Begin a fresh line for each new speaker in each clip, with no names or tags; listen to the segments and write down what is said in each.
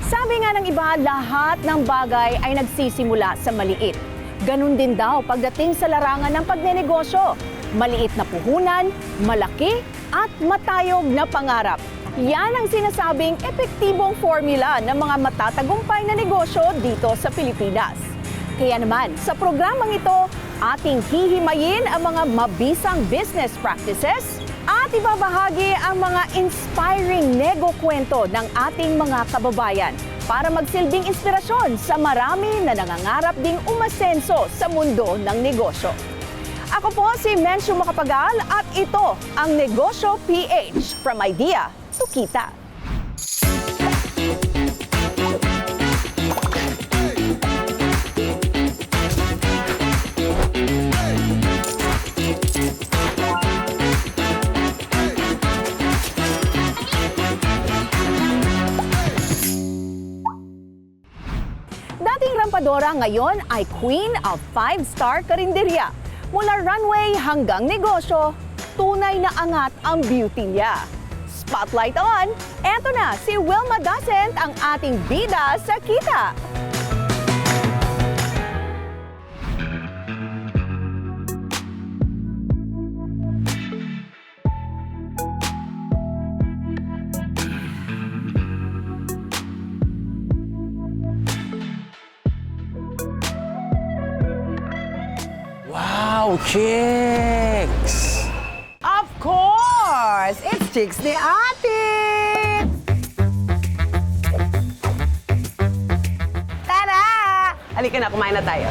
Sabi nga ng iba, lahat ng bagay ay nagsisimula sa maliit. Ganun din daw pagdating sa larangan ng pagnenegosyo. Maliit na puhunan, malaki at matayog na pangarap. Yan ang sinasabing epektibong formula ng mga matatagumpay na negosyo dito sa Pilipinas. Kaya naman, sa programang ito, ating hihimayin ang mga mabisang business practices at ibabahagi ang mga inspiring nego-kwento ng ating mga kababayan para magsilbing inspirasyon sa marami na nangangarap ding umasenso sa mundo ng negosyo. Ako po si Mencio Macapagal at ito ang Negosyo PH, from idea to kita. Dating rampadora, ngayon ay Queen of 5-Star Karinderya. Mula runway hanggang negosyo, tunay na angat ang beauty niya. Spotlight on! Eto na si Wilma Dasent, ang ating bida sa kita.
Wow, chicks!
Of course! It's Chicks ni Ate! Tara! Halika na, kumain na tayo.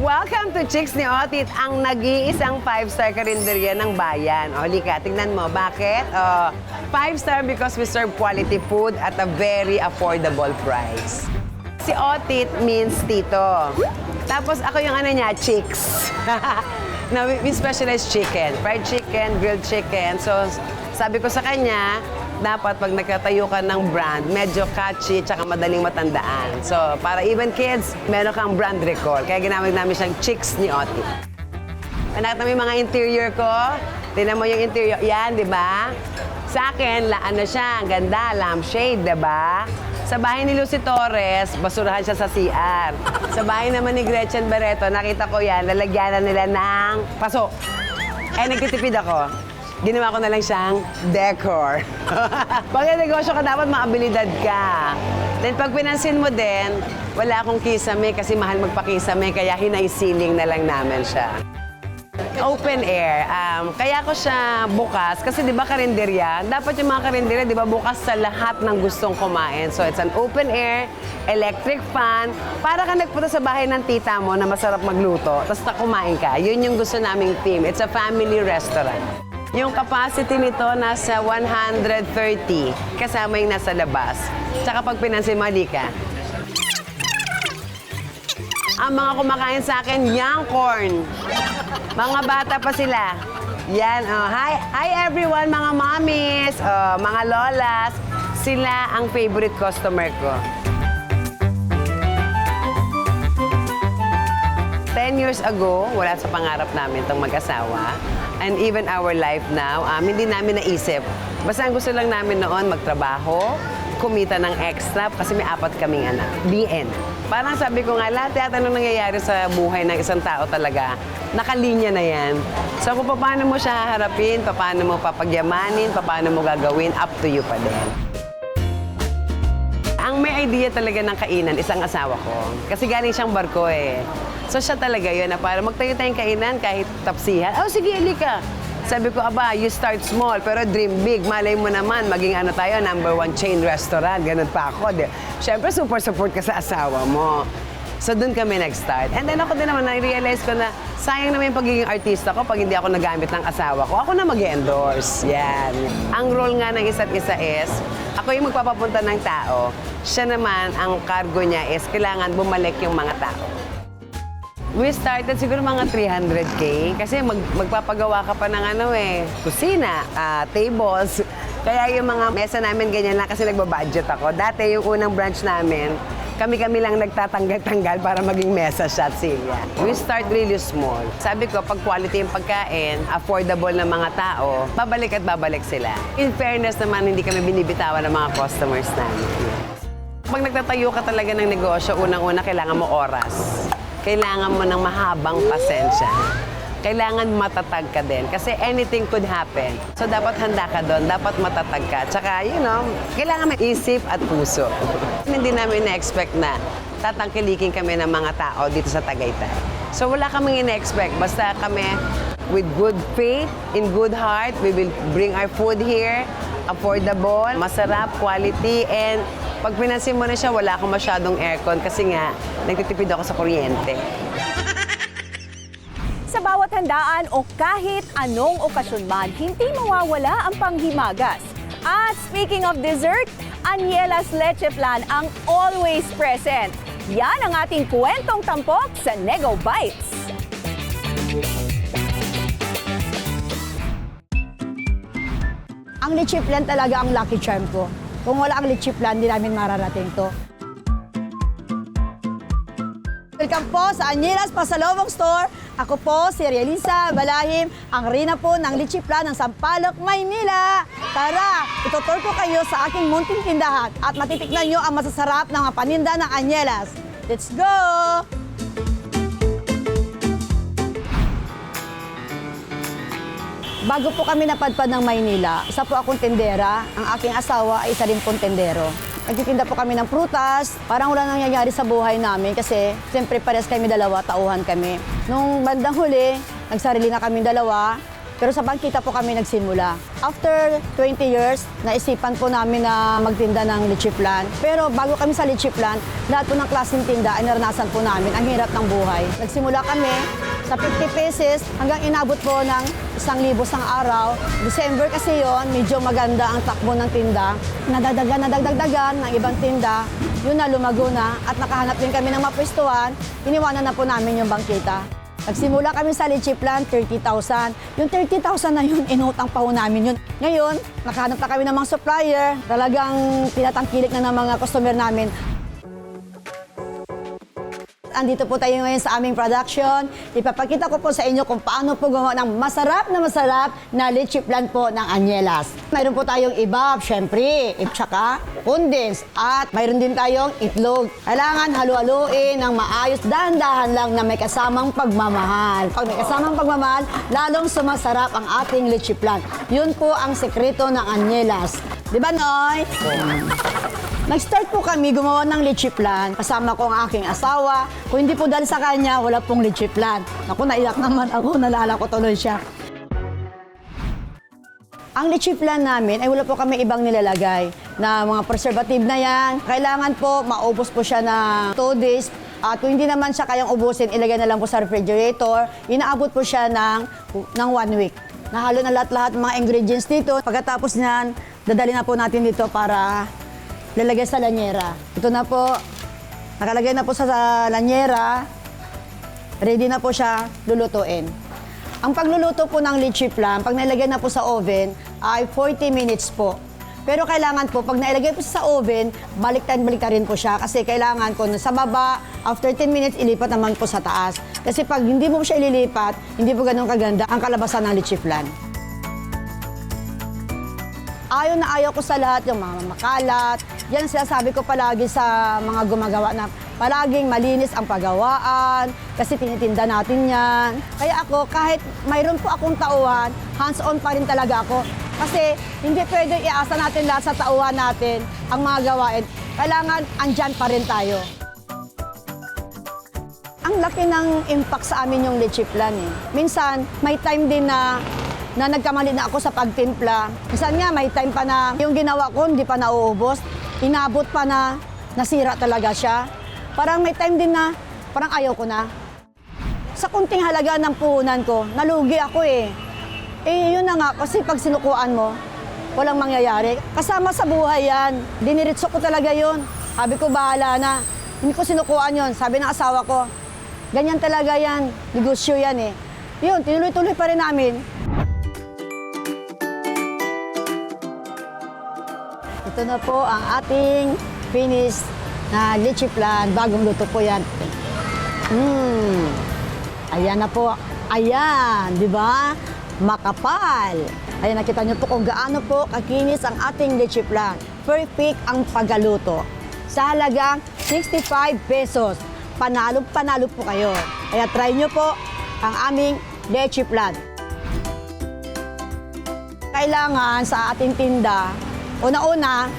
Welcome to Chicks ni Otit, ang nag-iisang 5-star karinderya ng bayan. O, halika, tingnan mo. Bakit? 5-star because we serve quality food at a very affordable price. Si Otit means tito. Tapos ako yung ano niya, chicks. Now, we specialize chicken. Fried chicken, grilled chicken. So, sabi ko sa kanya, dapat pag nagtatayo ka ng brand, medyo catchy tsaka madaling matandaan. So, para even kids, meron kang brand recall. Kaya ginamit namin siyang Chicks ni Otit. Nakita mo yung mga interior ko? Tingnan mo yung interior. Yan, di ba? Sa akin, ano siya, ang ganda, lampshade, di ba? Sa bahay ni Lucy Torres, basurahan siya sa CR. Sa bahay naman ni Gretchen Barreto, nakita ko yan, lalagyanan nila ng paso. Eh, nagtitipid ako. Ginawa ko na lang siyang decor. Pag negosyo ka, dapat maabilidad ka. Then pag pinansin mo din, wala akong kisame kasi mahal magpakisame, kaya hinay-ceiling na lang namin siya. Open air. Kaya ko siya bukas kasi di ba karinderya, dapat yung mga karinderya, di ba, bukas sa lahat ng gustong kumain. So it's an open air, electric fan, para ka nagpunta sa bahay ng tita mo na masarap magluto, tapos kumain ka. Yun yung gusto naming team. It's a family restaurant. Yung capacity nito nasa 130, kasama yung nasa labas. Tsaka pag pinansin mo, halika. Ang mga kumakain sa akin, young corn. Mga bata pa sila. Yan, oh. Hi everyone, mga mommies, mga lolas. Sila ang favorite customer ko. 10 years ago, wala sa pangarap namin itong mag-asawa. And even our life now, hindi namin naisip. Basta ang gusto lang namin noon, magtrabaho, kumita ng extra kasi may 4 kaming anak. The end. Parang sabi ko nga, lahat yata nung nangyayari sa buhay ng isang tao talaga, nakalinya na yan. So kung paano mo siya haharapin, paano mo papagyamanin, paano mo gagawin, up to you pa din. Ang may idea talaga ng kainan, isang asawa ko. Kasi galing siyang barko eh. So siya talaga yun na para magtayo tayong kainan kahit tapsihan. Oh, sige, halika. Sabi ko, aba, you start small, pero dream big. Malay mo naman, maging ano tayo, #1 chain restaurant. Ganun pa ako. Siyempre, super support ka sa asawa mo. So, doon kami nag-start. And then ako din naman, na-realize ko na sayang naman yung pagiging artista ko pag hindi ako nagamit ng asawa ko. Ako na mag-endorse. Yan. Ang role nga ng isa't isa is, ako yung magpapapunta ng tao. Siya naman, ang cargo niya is, kailangan bumalik yung mga tao. We started siguro mga 300K kasi magpapagawa ka pa ng kusina, tables. Kaya yung mga mesa namin ganyan lang kasi nagbabudget ako. Dati yung unang branch namin, kami-kami lang nagtatanggal-tanggal para maging mesa siya at Celia. We start really small. Sabi ko, pag quality yung pagkain, affordable ng mga tao, babalik at babalik sila. In fairness naman, hindi kami binibitawan ng mga customers namin. Pag nagtatayo ka talaga ng negosyo, unang-una kailangan mo oras. Kailangan mo ng mahabang pasensya. Kailangan matatag ka din kasi anything could happen. So dapat handa ka doon, dapat matatag ka. Tsaka, kailangan may isip at puso. Hindi namin na-expect na tatangkilikin kami ng mga tao dito sa Tagaytay. So wala kaming ina-expect. Basta kami with good faith, in good heart, we will bring our food here, affordable, masarap, quality, and pag pinansin mo na siya, wala akong masyadong aircon kasi nga, nagtitipid ako sa kuryente.
Sa bawat handaan o kahit anong okasyon man, hindi mawawala ang panghimagas. At speaking of dessert, Aniela's Leche Flan ang always present. Yan ang ating kwentong tampok sa Nego Bites.
Ang leche flan talaga ang lucky charm ko. Kung wala ang leche flan, di namin mararating to. Welcome po sa Aniela's Pasalubong Store. Ako po si Realisa Balahim, ang rina po ng leche flan ng Sampaloc, Maynila. Tara, itutur ko kayo sa aking munting tindahan at matitikman nyo ang masasarap ng mga paninda ng Aniela's. Let's go! Bago po kami napadpad ng Maynila, isa po akong tendera. Ang aking asawa ay isa rin pong tendero. Nagtitinda po kami ng prutas. Parang wala nangyayari sa buhay namin kasi siyempre pares kami dalawa, tauhan kami. Nung bandang huli, nagsarili na kami dalawa. Pero sa bangkita po kami nagsimula. After 20 years, naisipan po namin na magtinda ng leche flan. Pero bago kami sa leche flan, lahat po ng klaseng tinda ay naranasan po namin ang hirap ng buhay. Nagsimula kami sa 50 pesos hanggang inabot po ng 1,000 sang araw. December kasi yon, medyo maganda ang takbo ng tinda. Nadagdagan ng ibang tinda. Yun na, lumago na at nakahanap din kami ng mapwestuhan. Iniwanan na po namin yung bangkita. Nagsimula kami sa leche flan, 30,000. Yung 30,000 na yun, inutang pa ho namin yun. Ngayon, nakahanap na kami ng mga supplier. Talagang tinatangkilik na ng mga customer namin. Andito po tayo ngayon sa aming production. Ipapakita ko po sa inyo kung paano po gumawa ng masarap na leche flan po ng Aniela's. Mayroon po tayong ibab, syempre, tsaka condensed, at mayroon din tayong itlog. Kailangan halu-haluin ng maayos, dahan-dahan lang na may kasamang pagmamahal. Pag may kasamang pagmamahal, lalong sumasarap ang ating leche flan. Yun po ang sekreto ng Aniela's. Di ba, Noy? Nag-start po kami gumawa ng leche flan. Kasama ko ang aking asawa. Kung hindi po dahil sa kanya, wala pong leche flan. Naku, naiyak naman ako. Nalala ko tuloy siya. Ang leche flan namin ay wala po kami ibang nilalagay na mga preservative na yan. Kailangan po maubos po siya ng 2 days. At kung hindi naman siya kayang ubusin, ilagay na lang po sa refrigerator. Inaabot po siya ng 1 week. Nahalo na lahat-lahat mga ingredients dito. Pagkatapos niyan, dadali na po natin dito para lalagay sa lanyera. Ito na po, nakalagay na po sa lanyera. Ready na po siya lulutuin. Ang pagluluto po ng leche flan, pag nailagay na po sa oven, ay 40 minutes po. Pero kailangan po, pag nailagay po sa oven, baliktarin po siya. Kasi kailangan ko sa baba, after 10 minutes, ilipat naman po sa taas. Kasi pag hindi mo siya ililipat, hindi po ganun kaganda ang kalabasan ng leche flan. Ayaw na ayaw ko sa lahat yung mga makalat. Yan sinasabi ko palagi sa mga gumagawa na palaging malinis ang paggawaan kasi tinitinda natin yan. Kaya ako, kahit mayroon po akong tauhan, hands-on pa rin talaga ako. Kasi hindi pwede iasa natin lahat sa tauhan natin ang mga gawain. Kailangan andyan pa rin tayo. Ang laki ng impact sa amin yung leche flan eh. Minsan, may time din na nagkamali na ako sa pagtimpla. Minsan nga, may time pa na yung ginawa ko, hindi pa nauubos. Inabot pa na nasira talaga siya. Parang may time din na parang ayaw ko na. Sa kunting halaga ng puhunan ko, nalugi ako eh. Eh, yun na nga, kasi pag sinukuan mo, walang mangyayari. Kasama sa buhay yan. Diniritso ko talaga yun. Sabi ko, bahala na. Hindi ko sinukuan yun. Sabi ng asawa ko, ganyan talaga yan. Negosyo yan eh. Yun, tinuloy-tuloy pa rin namin. Ito na po ang ating finished na leche flan. Bagong luto po yan. Ayan na po. Ayan, di ba? Makapal. Ayan, nakita niyo po kung gaano po kakinis ang ating leche flan. Perfect ang paggaluto. Sa halagang 65 pesos. Panalo po kayo. Kaya try niyo po ang aming leche flan. Kailangan sa ating tinda, una-una,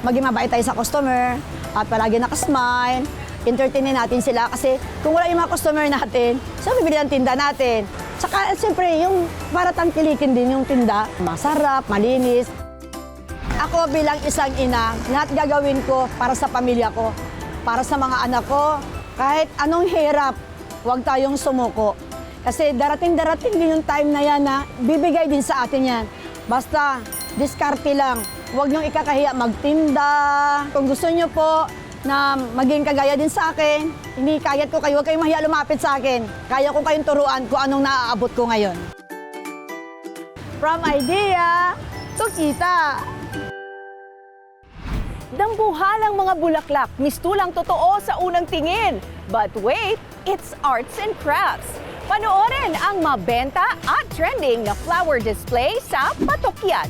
maging mabait tayo sa customer at palagi nakasmile. Entertainin natin sila kasi kung wala yung mga customer natin, so bibili ang tinda natin. Saka siyempre, yung para tangkilikin din yung tinda, masarap, malinis. Ako bilang isang ina, lahat gagawin ko para sa pamilya ko, para sa mga anak ko. Kahit anong hirap, huwag tayong sumuko. Kasi darating din yung time na yan na bibigay din sa atin yan. Basta, diskarte lang. Huwag niyong ikakahiya magtinda. Kung gusto niyo po na maging kagaya din sa akin, hindi kayat ko kayo, huwag kayong mahiya lumapit sa akin. Kaya ko kayong turuan kung anong naaabot ko ngayon. From idea to kita.
Dambuhalang mga bulaklak, mistulang totoo sa unang tingin. But wait, it's arts and crafts. Panoorin ang mabenta at trending na flower display sa Patokyan.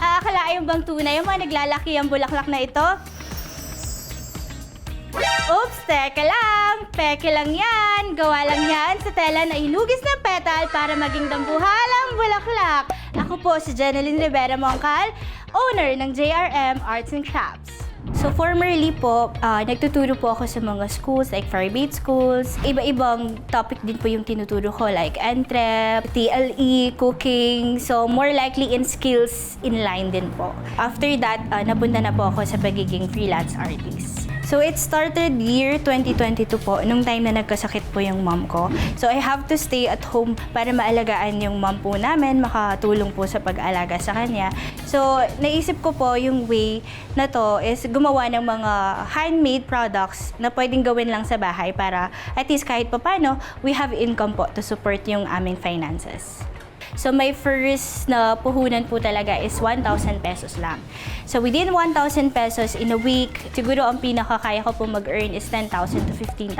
Akalain bang tunay yung mga naglalaki ang bulaklak na ito? Oops, teka lang. Peke lang yan. Gawa lang yan sa tela na inugis ng petal para maging dambuhalang bulaklak. Ako po si Jeneline Rivera Mongcal, owner ng JRM Arts and Crafts. So formerly po, nagtuturo po ako sa mga schools like private schools. Iba-ibang topic din po yung tinuturo ko like entrep, TLE, cooking. So more likely in skills in line din po. After that, napunta na po ako sa pagiging freelance artist. So it started year 2022 po, nung time na nagkasakit po yung mom ko. So I have to stay at home para maalagaan yung mom po namin, makatulong po sa pag-alaga sa kanya. So naisip ko po yung way na to is gumawa ng mga handmade products na pwedeng gawin lang sa bahay para at least kahit papano, we have income po to support yung aming finances. So my first na puhunan po talaga is 1,000 pesos lang. So within 1,000 pesos in a week, siguro ang pinakakaya ko po mag-earn is 10,000 to 15,000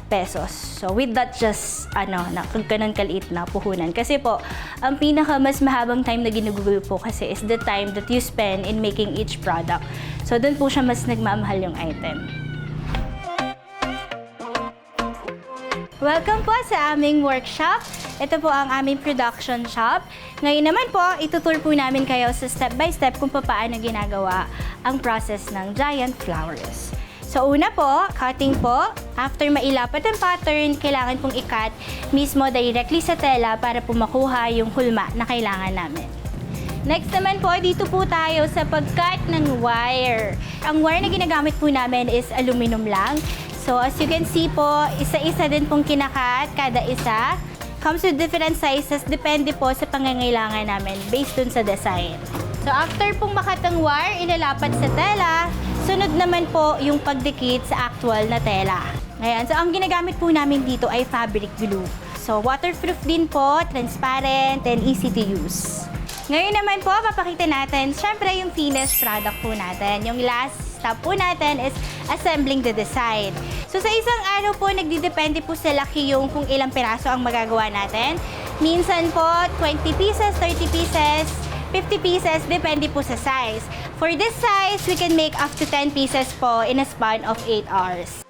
pesos. So with that just, ganun kaliit na puhunan. Kasi po, ang pinaka mas mahabang time na ginugugol po kasi is the time that you spend in making each product. So doon po siya mas nagmamahal yung item. Welcome po sa aming workshop. Ito po ang aming production shop. Ngayon naman po, itutur po namin kayo sa step by step kung paano ginagawa ang process ng giant flowers. So una po, cutting po. After mailapat ang pattern, kailangan pong i-cut mismo directly sa tela para po makuha yung hulma na kailangan namin. Next naman po, dito po tayo sa pag-cut ng wire. Ang wire na ginagamit po namin is aluminum lang. So as you can see po, isa-isa din pong kinakat kada isa. Comes with different sizes, depende po sa pangangailangan namin based dun sa design. So after pong makat ang wire, ilalapat sa tela, sunod naman po yung pagdikit sa actual na tela. Ayan, so ang ginagamit po namin dito ay fabric glue. So waterproof din po, transparent, and easy to use. Ngayon naman po, papakita natin, syempre yung finished product po natin. Yung last step po natin is assembling the design. So sa isang araw po, nagdidepende po sa laki yung kung ilang piraso ang magagawa natin. Minsan po, 20 pieces, 30 pieces, 50 pieces, depende po sa size. For this size, we can make up to 10 pieces po in a span of 8 hours.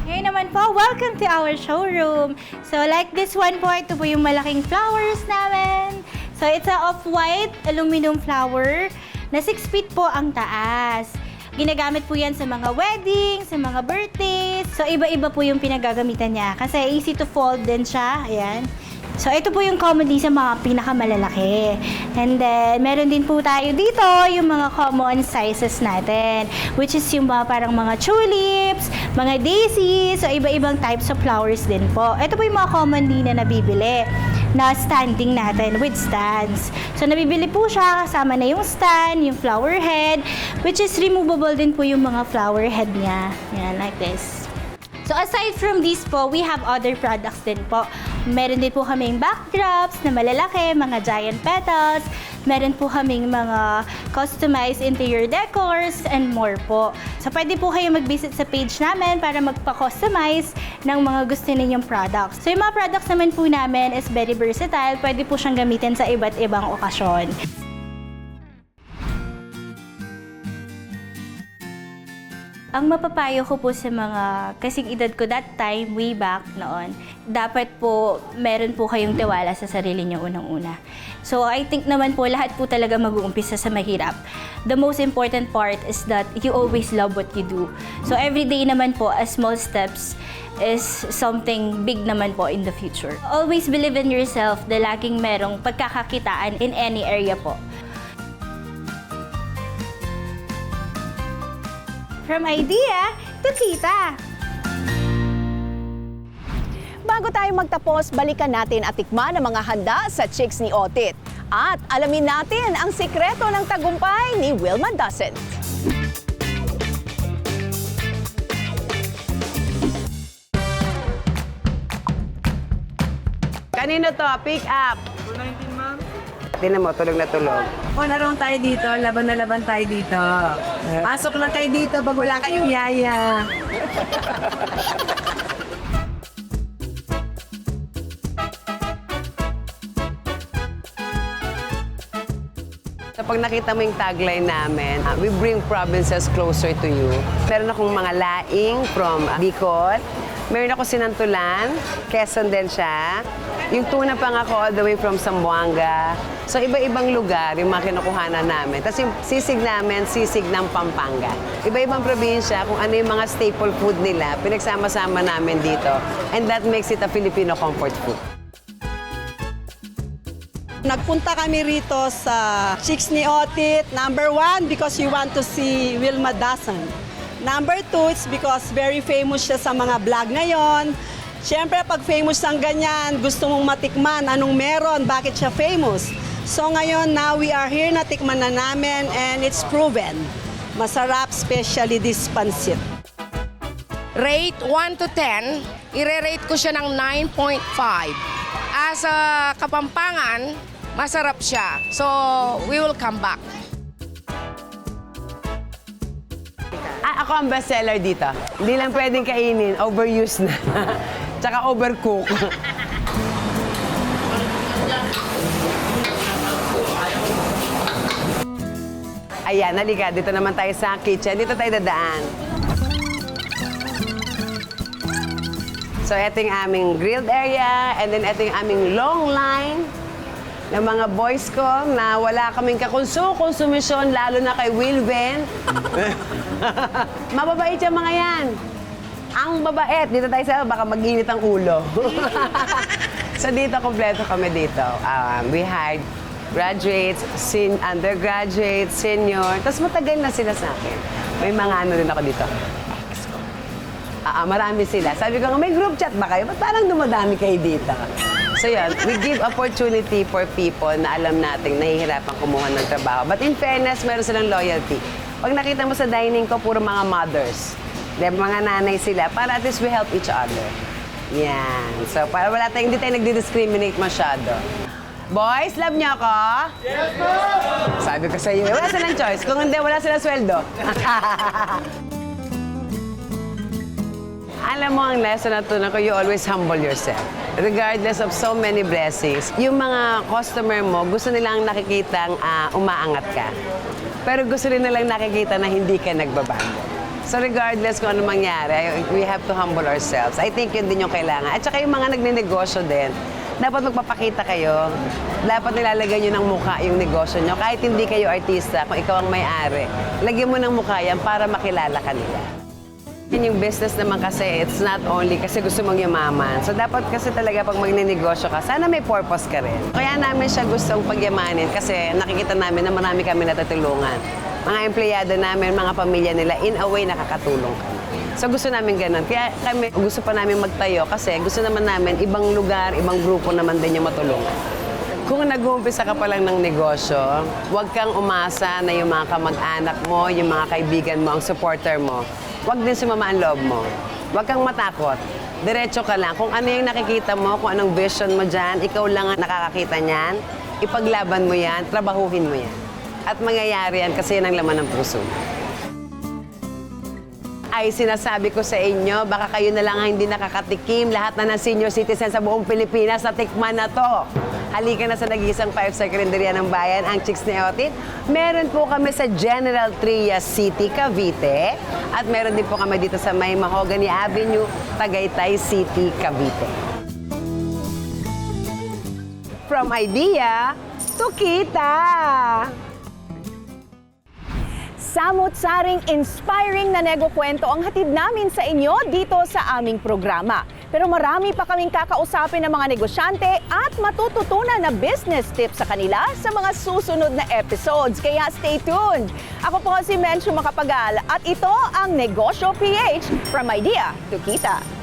Ngayon naman po, welcome to our showroom. So like this one po, ito po yung malaking flowers namin. So it's a off-white aluminum flower na 6 feet po ang taas. Ginagamit po yan sa mga weddings, sa mga birthdays. So iba-iba po yung pinagagamitan niya kasi easy to fold din siya. Ayan. So ito po yung commonly sa mga pinakamalalaki. And then meron din po tayo dito yung mga common sizes natin, which is yung mga parang mga tulips, mga daisies, so iba-ibang types of flowers din po. Ito po yung mga commonly na nabibili. na standing natin with stands. So nabibili po siya, kasama na yung stand, yung flower head, which is removable din po yung mga flower head niya. Yan, like this. So aside from these po, we have other products din po. Meron din po kaming backdrops na malalaki, mga giant petals. Meron po kaming mga customized interior decors and more po. So pwede po kayo mag-visit sa page namin para magpa-customize ng mga gusto ninyong products. So yung mga products naman po namin is very versatile. Pwede po siyang gamitin sa iba't ibang okasyon. Ang mapapayo ko po sa mga kasing edad ko that time, way back noon, dapat po meron po kayong tiwala sa sarili niyo unang-una. So I think naman po lahat po talaga mag-uumpisa sa mahirap. The most important part is that you always love what you do. So every day naman po, as small steps is something big naman po in the future. Always believe in yourself na laging merong pagkakakitaan in any area po. From idea to kita.
Bago tayo magtapos, balikan natin at tikman ang mga handa sa Chicks ni Otit. At alamin natin ang sikreto ng tagumpay ni Wilma Doesn't.
Kanino to? Pick up. 219, ma'am. Tingnan mo, tulog na tulog.
O, naroon tayo dito. Laban na laban tayo dito. Pasok lang kayo dito pag wala kayong yaya.
Kapag nakita mo yung tagline namin, we bring provinces closer to you. Meron akong mga laing from Bicol. Meron ako Sinantulan, Quezon din siya. Yung tuna pang ako all the way from Zamboanga. So iba-ibang lugar yung mga kinukuhanan namin. Tapos yung sisig namin, sisig ng Pampanga. Iba-ibang probinsya kung ano yung mga staple food nila, pinagsama-sama namin dito. And that makes it a Filipino comfort food.
Nagpunta kami rito sa Chicks ni Otit. Number 1, because we want to see Wilma Doesn't. Number 2, it's because very famous siya sa mga vlog ngayon. Siyempre, pag famous ang ganyan, gusto mong matikman anong meron, bakit siya famous. So ngayon, now we are here, natikman na namin and it's proven. Masarap, especially this pancit.
Rate 1 to 10, ire-rate ko siya ng 9.5. As a Kapampangan, masarap siya. So, we will come back.
Ako ang bestseller dito. Hindi lang pwedeng kainin, overused na. Tsaka overcook. Ayan, halika. Dito naman tayo sa kitchen. Dito tayo dadaan. So, ito yung aming grilled area. And then, ito yung aming long line ng mga boys ko na wala kaming konsumisyon, lalo na kay Wilven. Mababait yung mga yan. Ang babait. Dito tayo sa baka mag-init ang ulo. So dito, kompleto kami dito. We hired graduates, undergraduates, senior. Tapos matagal na sila sa akin. May mga ano rin ako dito. Marami sila. Sabi ko, may group chat ba kayo? Ba't parang dumadami kayo dito? So yun, we give opportunity for people na alam nating nahihirapan kumuha ng trabaho. But in fairness, meron silang loyalty. Pag nakita mo sa dining ko, puro mga mothers. Mga nanay sila, para at least we help each other. Yan. So para wala tayong, hindi tayo nagdi-discriminate masyado. Boys, love niyo ako? Yes, po! Sabi ko sa iyo, wala silang choice. Kung hindi, wala silang sweldo. Alam mo, ang lesson na tunan ko, you always humble yourself. Regardless of so many blessings, yung mga customer mo, gusto nilang nakikitang umaangat ka. Pero gusto rin nilang nakikita na hindi ka nagbabago. So regardless kung ano mangyari, we have to humble ourselves. I think yun din yung kailangan. At saka yung mga nagnenegosyo din, dapat magpapakita kayo. Dapat nilalagay nyo ng mukha yung negosyo nyo. Kahit hindi kayo artista, kung ikaw ang may-ari, lagyan mo ng mukha yan para makilala ka nila. Yung business naman kasi, it's not only kasi gusto mong yumaman. So dapat kasi talaga pag magnenegosyo ka, sana may purpose ka rin. Kaya namin siya gustong pagyamanin kasi nakikita namin na marami kami natutulungan. mga empleyado namin, mga pamilya nila, in a way nakakatulong kami. So gusto namin ganun. Kaya kami gusto pa namin magtayo kasi gusto naman namin ibang lugar, ibang grupo naman din yung matulungan. Kung nag-uumpisa ka pa lang ng negosyo, huwag kang umasa na yung mga kamag-anak mo, yung mga kaibigan mo, ang supporter mo. Huwag din sumama ang loob mo. Huwag kang matakot. Diretso ka lang. Kung ano yung nakikita mo, kung anong vision mo dyan, ikaw lang ang nakakakita niyan, ipaglaban mo yan, trabahuhin mo yan. At mangyayari yan kasi yan ang laman ng puso. Ay sinasabi ko sa inyo, baka kayo na lang ang hindi nakakatikim, lahat na ng senior citizen sa buong Pilipinas na tikman na to. Halika na sa nag-iisang 5-star karinderya ng bayan, ang Chicks ni Otit. Meron po kami sa General Trias City, Cavite. At meron din po kami dito sa May Mahogany Avenue, Tagaytay City, Cavite. From idea to kita!
Samut-saring inspiring na nego-kwento ang hatid namin sa inyo dito sa aming programa. Pero marami pa kaming kakausapin ng mga negosyante at matututunan na business tips sa kanila sa mga susunod na episodes. Kaya stay tuned! Ako po si Menchu Macapagal at ito ang Negosyo PH, from idea to kita.